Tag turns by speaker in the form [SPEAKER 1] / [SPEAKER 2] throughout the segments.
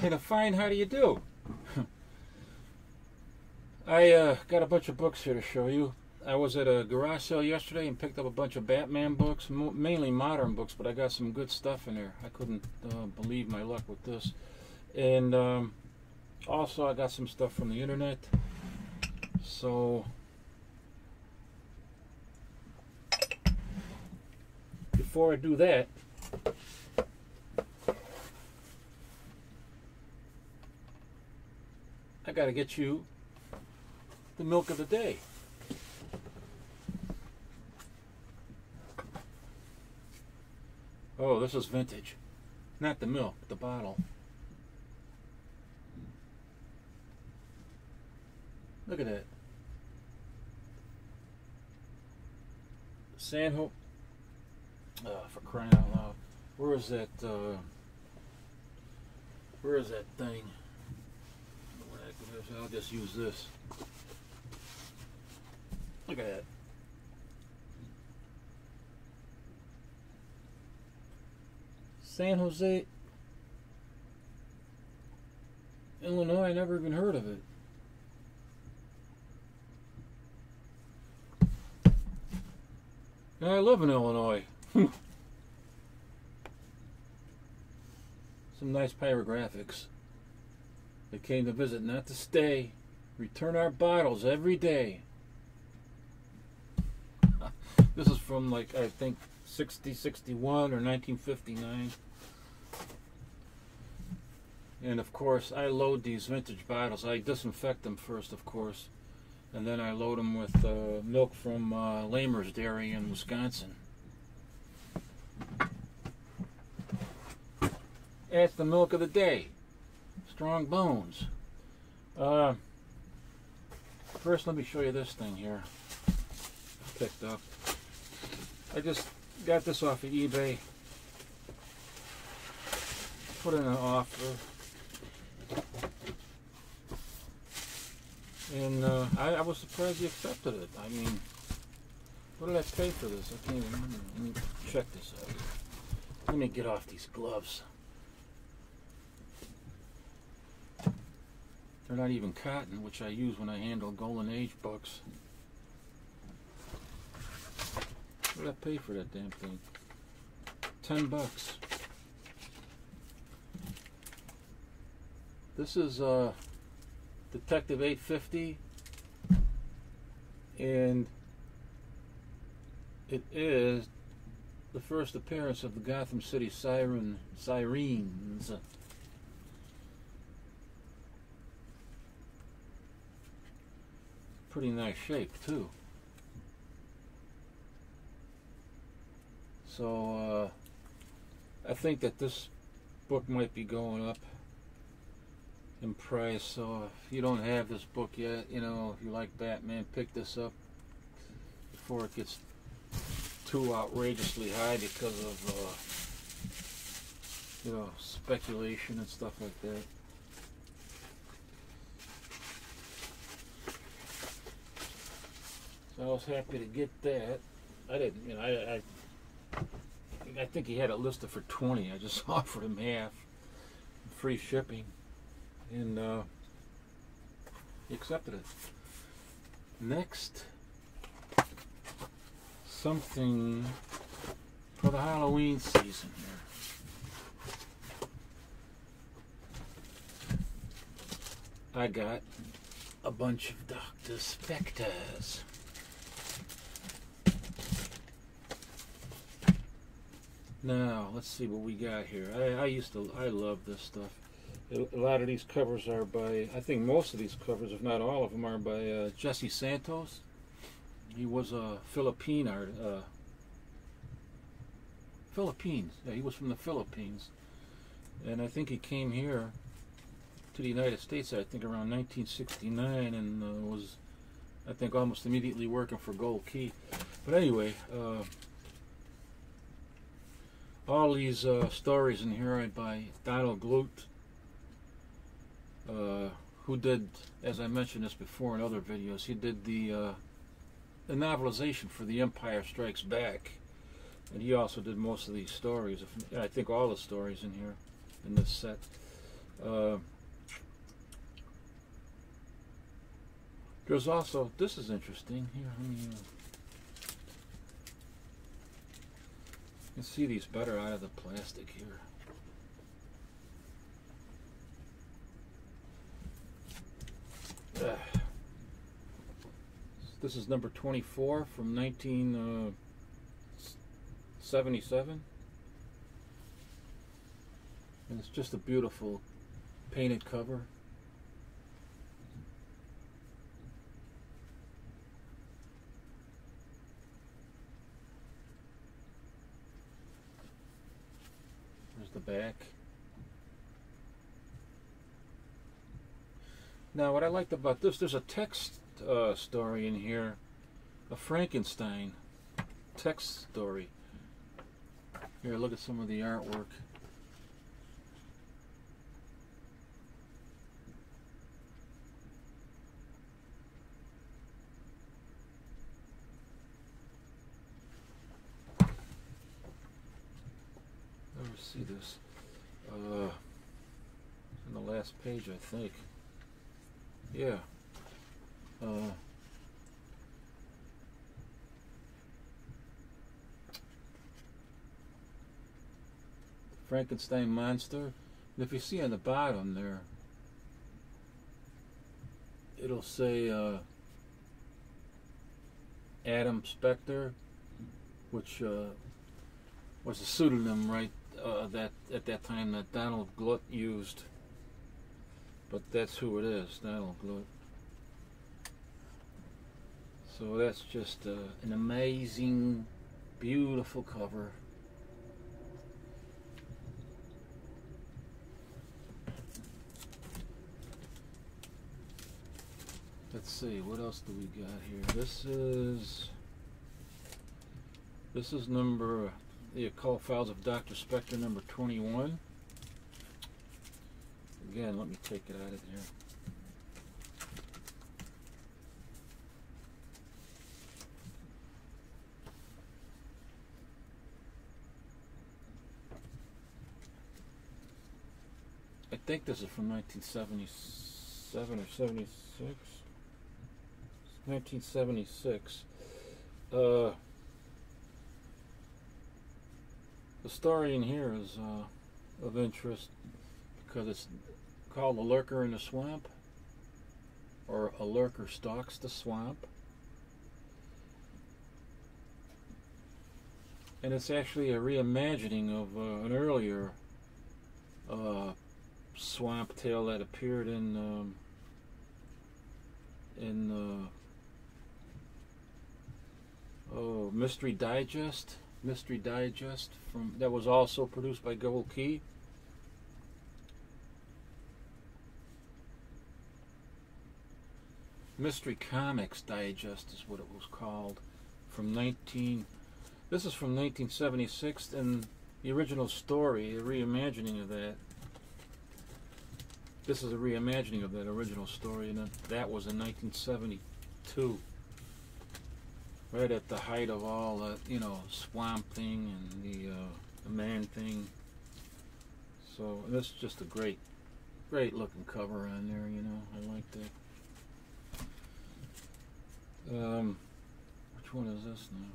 [SPEAKER 1] And a fine, how do you do? I got a bunch of books here to show you. I was at a garage sale yesterday and picked up a bunch of Batman books, mainly modern books, but I got some good stuff in there. I couldn't believe my luck with this. And also I got some stuff from the internet. So before I do that, I gotta get you the milk of the day. Oh, this is vintage. Not the milk, the bottle. Look at that. Sanho. For crying out loud. Where is that thing? I'll just use this. Look at that. San Jose, Illinois. I never even heard of it. And I live in Illinois. Some nice pyrographics. They came to visit, not to stay. Return our bottles every day. This is from, like, I think 60, 61 or 1959. And of course I load these vintage bottles. I disinfect them first, of course, and then I load them with milk from Lamer's Dairy in Wisconsin. That's the milk of the day. Strong bones. First, let me show you this thing here. Picked up. I just got this off of eBay. Put in an offer. And I was surprised he accepted it. I mean, what did I pay for this? I can't even remember. Let me check this out. Let me get off these gloves. They're not even cotton, which I use when I handle Golden Age books. What did I pay for that damn thing? $10. This is Detective 850, and it is the first appearance of the Gotham City Sirens. Pretty nice shape too. So I think that this book might be going up in price. So if you don't have this book yet, you know, if you like Batman, pick this up before it gets too outrageously high because of you know, speculation and stuff like that. So I was happy to get that. I didn't, you know, I think he had it listed for 20. I just offered him half, free shipping, and he accepted it. Next, something for the Halloween season here. I got a bunch of Dr. Spektors. Now, let's see what we got here. I love this stuff. A lot of these covers are by, I think most of these covers, if not all of them, are by Jesse Santos. He was a Philippine Philippines. Yeah, he was from the Philippines. And I think he came here to the United States, I think around 1969, and was, I think, almost immediately working for Gold Key. But anyway, all these stories in here are by Donald Glut, who did, as I mentioned this before in other videos, he did the novelization for The Empire Strikes Back, and he also did most of these stories. I think all the stories in here in this set. There's also, this is interesting here. Let me, you can see these better out of the plastic here. This is number 24 from 1977. And it's just a beautiful painted cover. There's the back. Now what I liked about this, there's a text story in here, a Frankenstein text story. Here, look at some of the artwork. Never see this. On the last page, I think. Yeah. Frankenstein monster. And if you see on the bottom there, it'll say Adam Spektor, which was a pseudonym, right? That at that time that Donald Glut used. But that's who it is, Donald Glut. So that's just an amazing, beautiful cover. Let's see, what else do we got here? This is number, the Occult Files of Dr. Spektor, number 21. Again, let me take it out of here. I think this is from 1977 or 76. 1976. The story in here is of interest because it's called A Lurker in the Swamp, or A Lurker Stalks the Swamp. And it's actually a reimagining of an earlier swamp tale that appeared in Mystery Digest from that was also produced by Gold Key. Mystery Comics Digest is what it was called. This is from 1976, and the original story, a reimagining of that. This is a reimagining of that original story, and that was in 1972. Right at the height of all the, Swamp Thing and the Man Thing. So this is just a great looking cover on there, I like that. Which one is this now?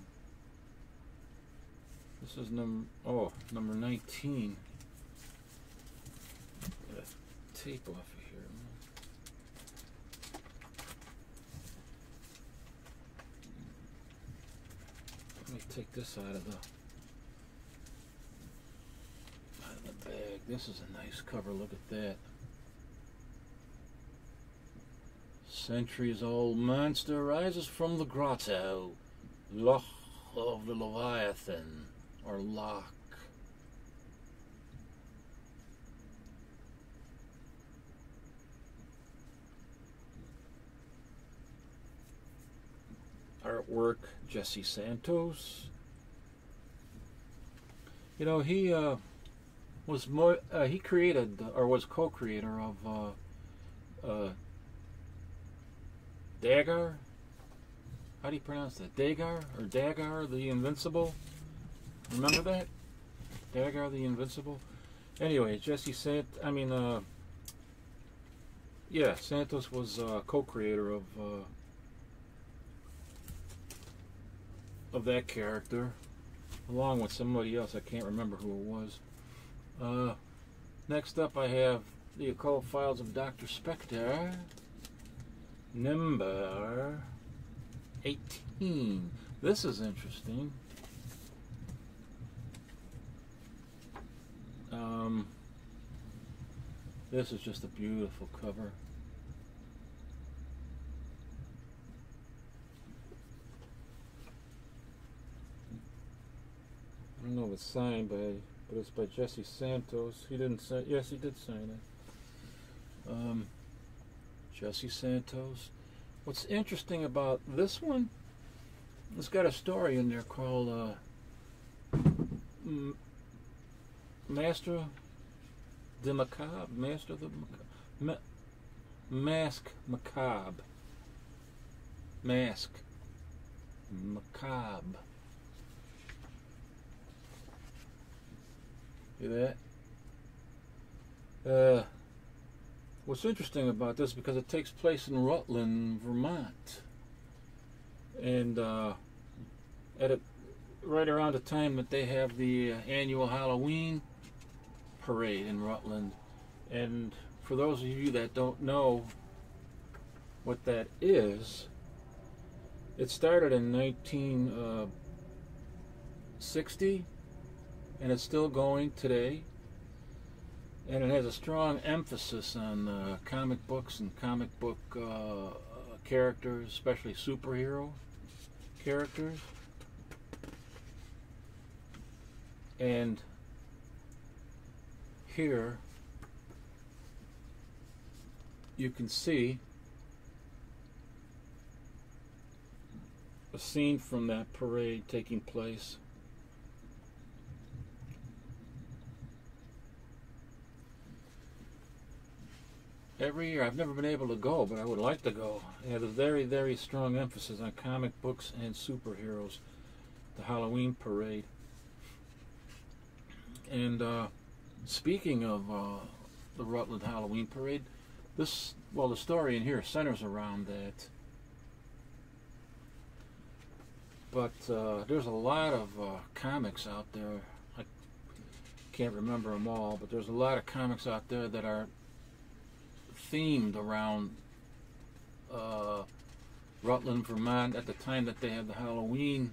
[SPEAKER 1] This is number 19. Get a tape off of here. Let me take this out of the bag. This is a nice cover. Look at that. Centuries-old monster rises from the grotto. Loch of the Leviathan, or Loch. Artwork, Jesse Santos. He was he created or was co-creator of Dagar. How do you pronounce that? Dagar or Dagar the Invincible? Remember that? Dagar the Invincible. Anyway, Yeah, Santos was co-creator of that character, along with somebody else. I can't remember who it was. Next up, I have the Occult Files of Dr. Spektor, number 18. This is interesting. This is just a beautiful cover. I don't know if it's signed by, but it's by Jesse Santos. He didn't sign. Yes, he did sign it. Jesse Santos. What's interesting about this one? It's got a story in there called Master the Macabre. Master the Mask Macabre. Mask Macabre. See that? What's interesting about this, because it takes place in Rutland, Vermont, and right around the time that they have the annual Halloween parade in Rutland. And for those of you that don't know what that is, it started in 1960, and it's still going today. And it has a strong emphasis on comic books and comic book characters, especially superhero characters. And here you can see a scene from that parade taking place. Every year, I've never been able to go, but I would like to go. It had a very, very strong emphasis on comic books and superheroes, the Halloween parade. And speaking of the Rutland Halloween parade, the story in here centers around that. But there's a lot of comics out there. I can't remember them all, but there's a lot of comics out there that are themed around Rutland, Vermont at the time that they have the Halloween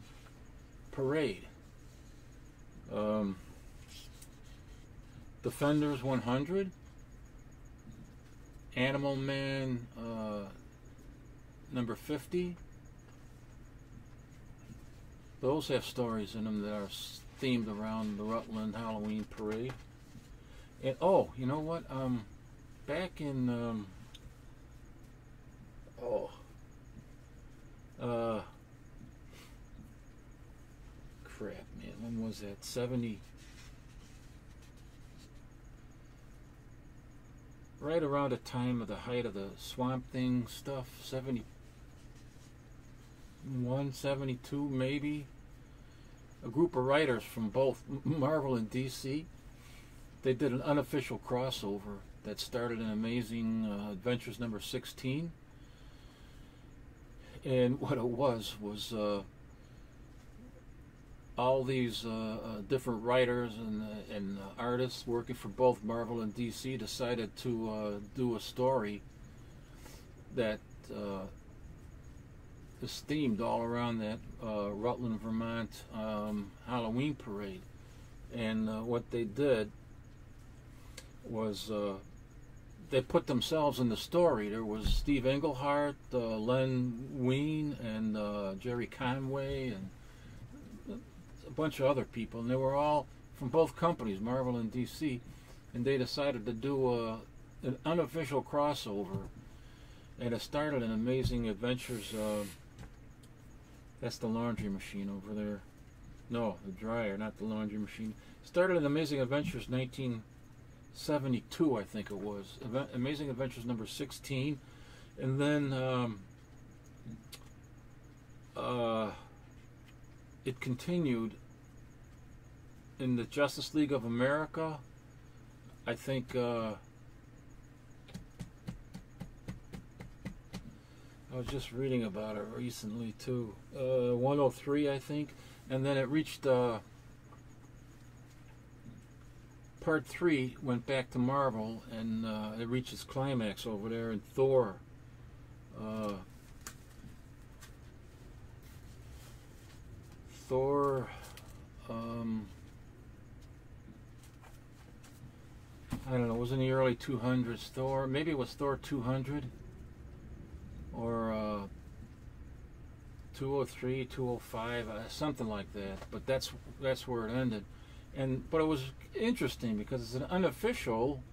[SPEAKER 1] parade. Defenders 100, Animal Man number 50. Those have stories in them that are themed around the Rutland Halloween parade. And oh, you know what? Back in crap, man, when was that? 70. Right around the time of the height of the Swamp Thing stuff, 71, 72 maybe. A group of writers from both Marvel and DC, they did an unofficial crossover that started in Amazing Adventures number 16. And what it was all these different writers and artists working for both Marvel and DC decided to do a story that is themed all around that Rutland, Vermont Halloween parade. And what they did was they put themselves in the story. There was Steve Englehart, Len Wein, and Jerry Conway, and a bunch of other people, and they were all from both companies, Marvel and DC, and they decided to do an unofficial crossover, and it started in Amazing Adventures. That's the laundry machine over there. No, the dryer, not the laundry machine. Started in Amazing Adventures 1972, I think it was. Amazing Adventures number 16, and then it continued in the Justice League of America. I think I was just reading about it recently too. 103, I think, and then it reached part 3. Went back to Marvel, and it reached its climax over there in Thor. Thor. I don't know. It was in the early 200s. Thor. Maybe it was Thor 200. Or 203, 205, something like that. But that's where it ended. But it was interesting because it's an unofficial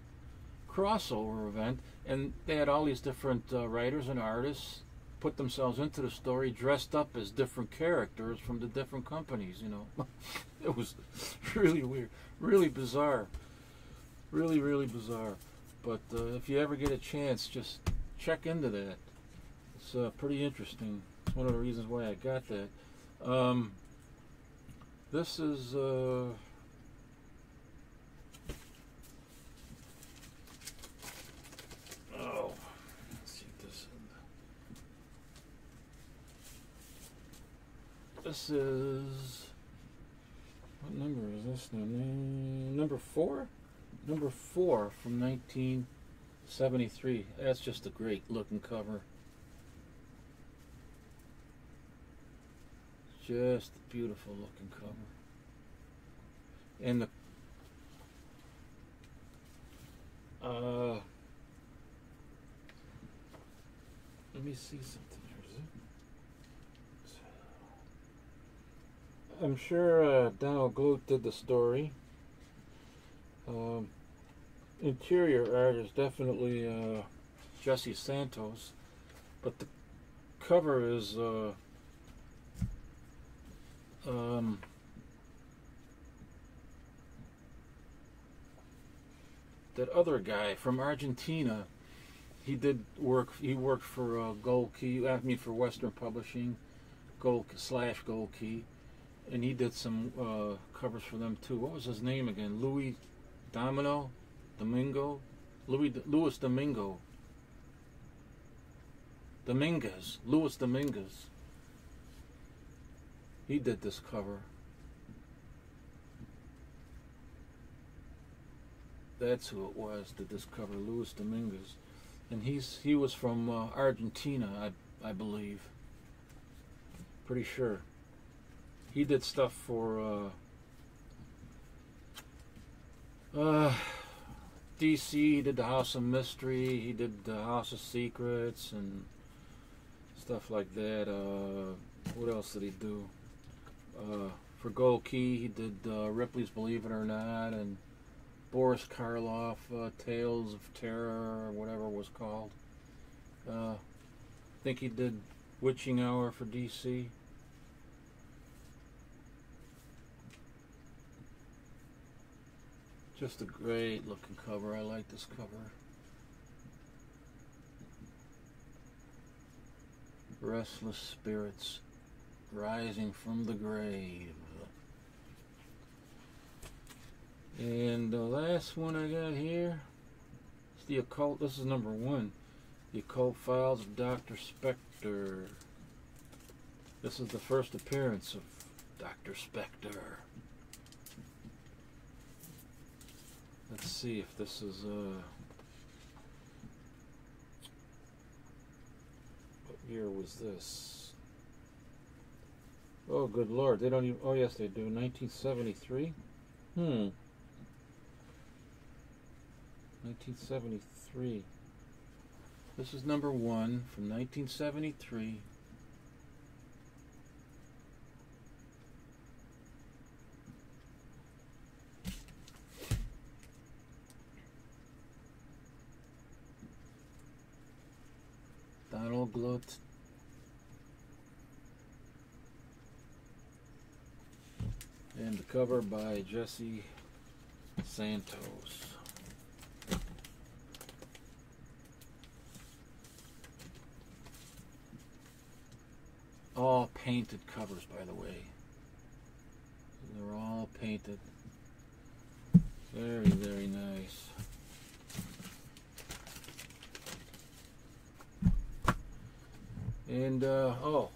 [SPEAKER 1] crossover event, and they had all these different writers and artists put themselves into the story, dressed up as different characters from the different companies. You know, it was really weird, really bizarre, really bizarre. But if you ever get a chance, just check into that. It's pretty interesting. It's one of the reasons why I got that. This is oh, let's see this. This is, what number is this now? Number 4? Number 4 from 1973. That's just a great looking cover. Just a beautiful looking cover. And the let me see something here. I'm sure Donald Glut did the story. Interior art is definitely Jesse Santos, but the cover is that other guy from Argentina. He did work. He worked for Gold Key. I mean, for Western Publishing, Gold Key, and he did some covers for them too. What was his name again? Louis Domingo. Louis Dominguez. He did this cover. That's who it was, did this cover, Louis Dominguez. And he was from Argentina, I believe. Pretty sure. He did stuff for DC. He did the House of Mystery. He did the House of Secrets and stuff like that. What else did he do? For Gold Key, he did Ripley's Believe It or Not and Boris Karloff, Tales of Terror, or whatever it was called. I think he did Witching Hour for DC. Just a great looking cover. I like this cover. Restless spirits rising from the grave. And the last one I got here is the Occult. This is number 1. The Occult Files of Dr. Spektor. This is the first appearance of Dr. Spektor. Let's see if this is what year was this? Oh, good Lord, they don't even, oh yes they do, 1973? 1973. This is number 1 from 1973. Donald Glut. And the cover by Jesse Santos. All painted covers, by the way. They're all painted. Very, very nice. And oh,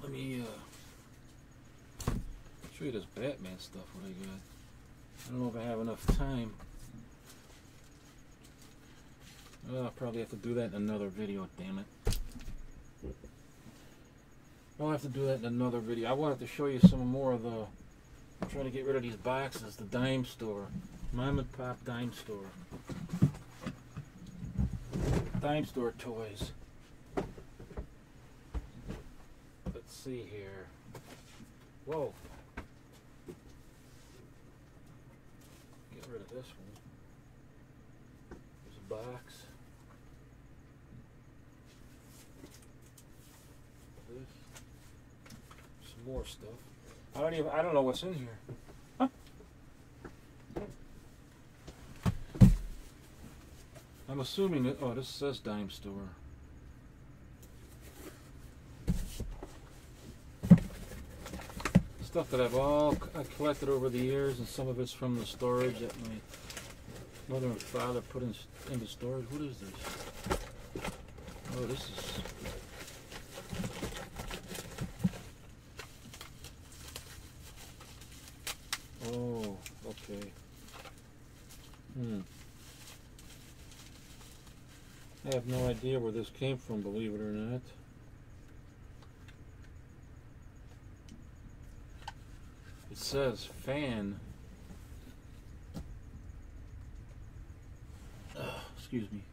[SPEAKER 1] let me show you this Batman stuff. What I got. I don't know if I have enough time. I'll probably have to do that in another video. Damn it! I'll have to do that in another video. I wanted to show you some more of the. I'm trying to get rid of these boxes. The dime store, mom and pop dime store. Dime store toys. Let's see here. Whoa. Get rid of this one. There's a box. This. Some more stuff. I don't know what's in here. Huh? I'm assuming that, oh, this says dime store. Stuff that I collected over the years, and some of it's from the storage that my mother and father put in the storage. What is this? Oh, this is... Oh, okay. I have no idea where this came from, believe it or not. It says fan. Excuse me.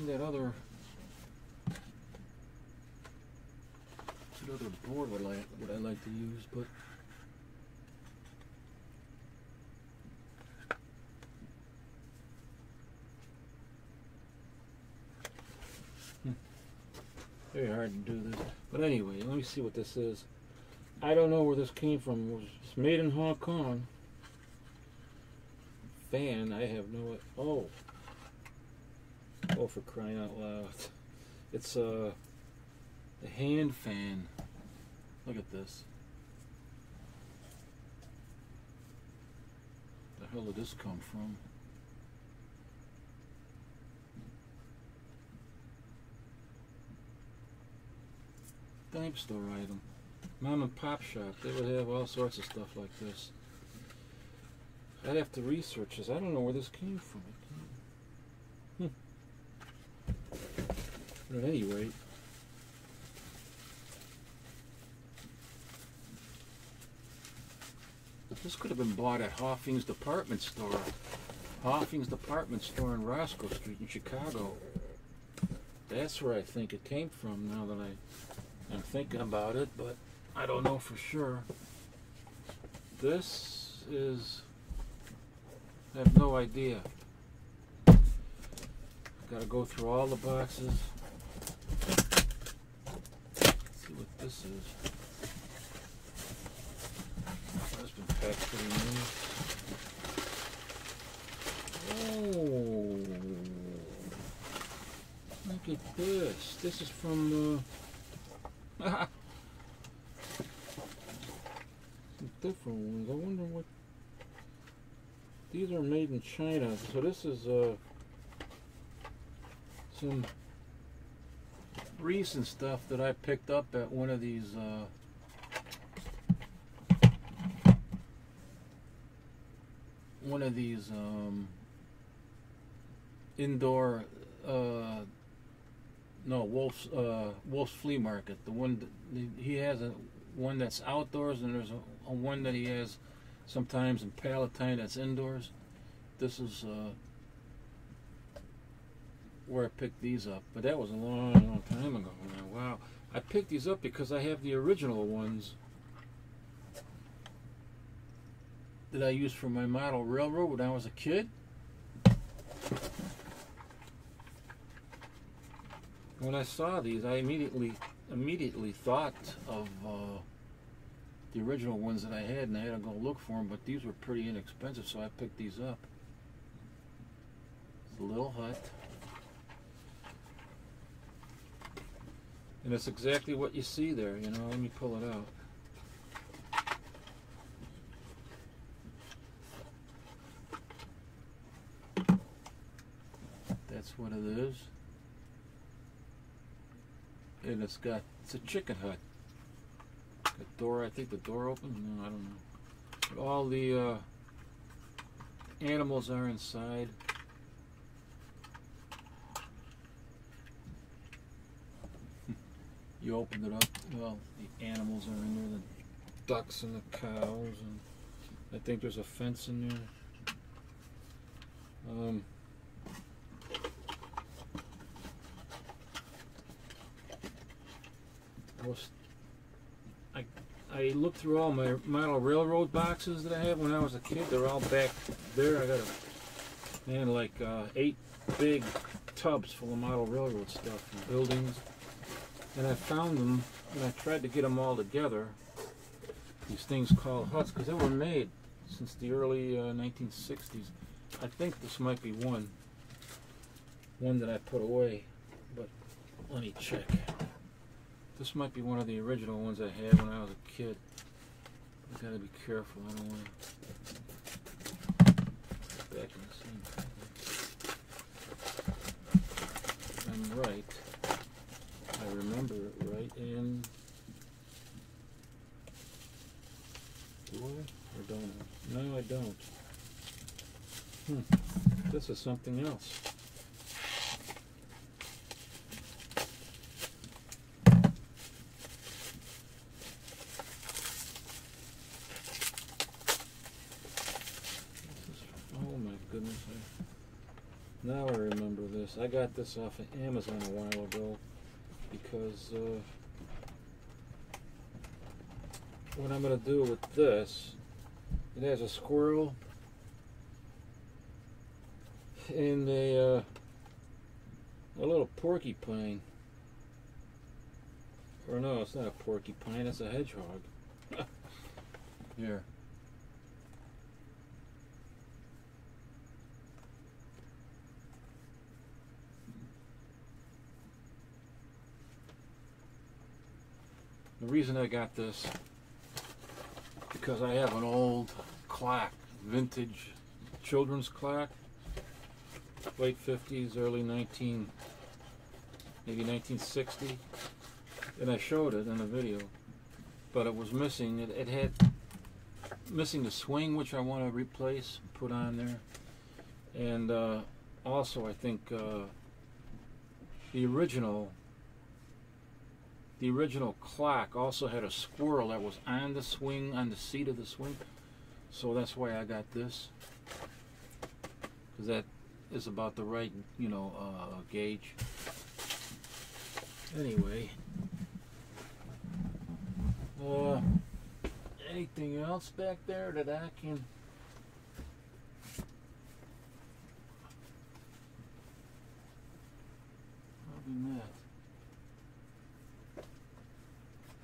[SPEAKER 1] That other board would I like to use, but very hard to do this. But anyway, let me see what this is. I don't know where this came from. It was made in Hong Kong. Fan, I have no. Oh, for crying out loud. It's a hand fan. Look at this. The hell did this come from? Dime store item. Mom and pop shop. They would have all sorts of stuff like this. I'd have to research this. I don't know where this came from. But at any rate, this could have been bought at Hoffing's department store. Hoffing's department store on Roscoe Street in Chicago. That's where I think it came from now that I'm thinking about it, but I don't know for sure. This is... I have no idea. Got to go through all the boxes. Let's see what this is. That's been packed pretty nice. Oh, look at this. This is from different ones. I wonder what. These are made in China. So this is some recent stuff that I picked up at one of these indoor Wolf's Flea Market. The one he has one that's outdoors, and there's a one that he has sometimes in Palatine that's indoors. This is where I picked these up, but that was a long time ago now. Wow. I picked these up because I have the original ones that I used for my model railroad when I was a kid. When I saw these, I immediately thought of the original ones that I had, and I had to go look for them, but these were pretty inexpensive, so I picked these up. a little hut. And it's exactly what you see there, you know. Let me pull it out. That's what it is. And it's a chicken hut. The door, I think the door opens? No, I don't know. But all the animals are inside. You opened it up, well, the animals are in there, the ducks and the cows, and I think there's a fence in there. I looked through all my model railroad boxes that I had when I was a kid. They're all back there. I got like 8 big tubs full of model railroad stuff and buildings. And I found them, and I tried to get them all together. These things called huts, because they were made since the early 1960s. I think this might be one that I put away, but let me check. This might be one of the original ones I had when I was a kid. I gotta be careful. I don't want to back in the same thing. I'm right. I remember it right, and do I or don't I? No, I don't. This is something else. Oh my goodness! Now I remember this. I got this off of Amazon a while ago. Because what I'm going to do with this, it has a squirrel and a little porcupine. Or no, it's not a porcupine, it's a hedgehog. Here. The reason I got this, because I have an old clock, vintage children's clock, late 50s, early maybe 1960, and I showed it in a video, but it was missing. It had missing the swing, which I want to replace, put on there, and also I think the original clock also had a squirrel that was on the swing, on the seat of the swing. So that's why I got this. Because that is about the right, gauge. Anyway. Anything else back there that I can... Probably not.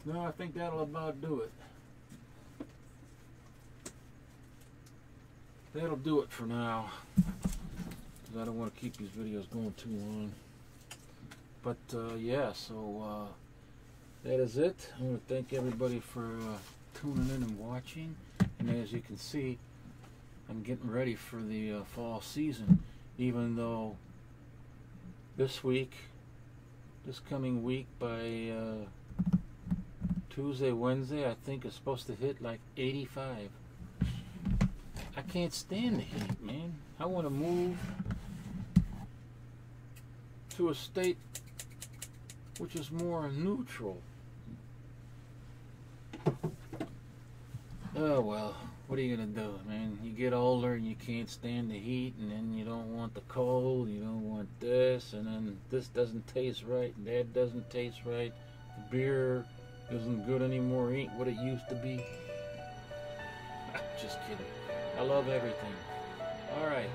[SPEAKER 1] No, I think that'll about do it. That'll do it for now. Because I don't want to keep these videos going too long. But yeah, so that is it. I want to thank everybody for tuning in and watching. And as you can see, I'm getting ready for the fall season. Even though this coming week by Tuesday, Wednesday, I think it's supposed to hit like 85. I can't stand the heat, man. I want to move to a state which is more neutral. Oh well, what are you gonna do, man? You get older and you can't stand the heat, and then you don't want the cold, you don't want this, and then this doesn't taste right, and that doesn't taste right. The beer isn't good anymore, ain't what it used to be. Just kidding. I love everything. Alright.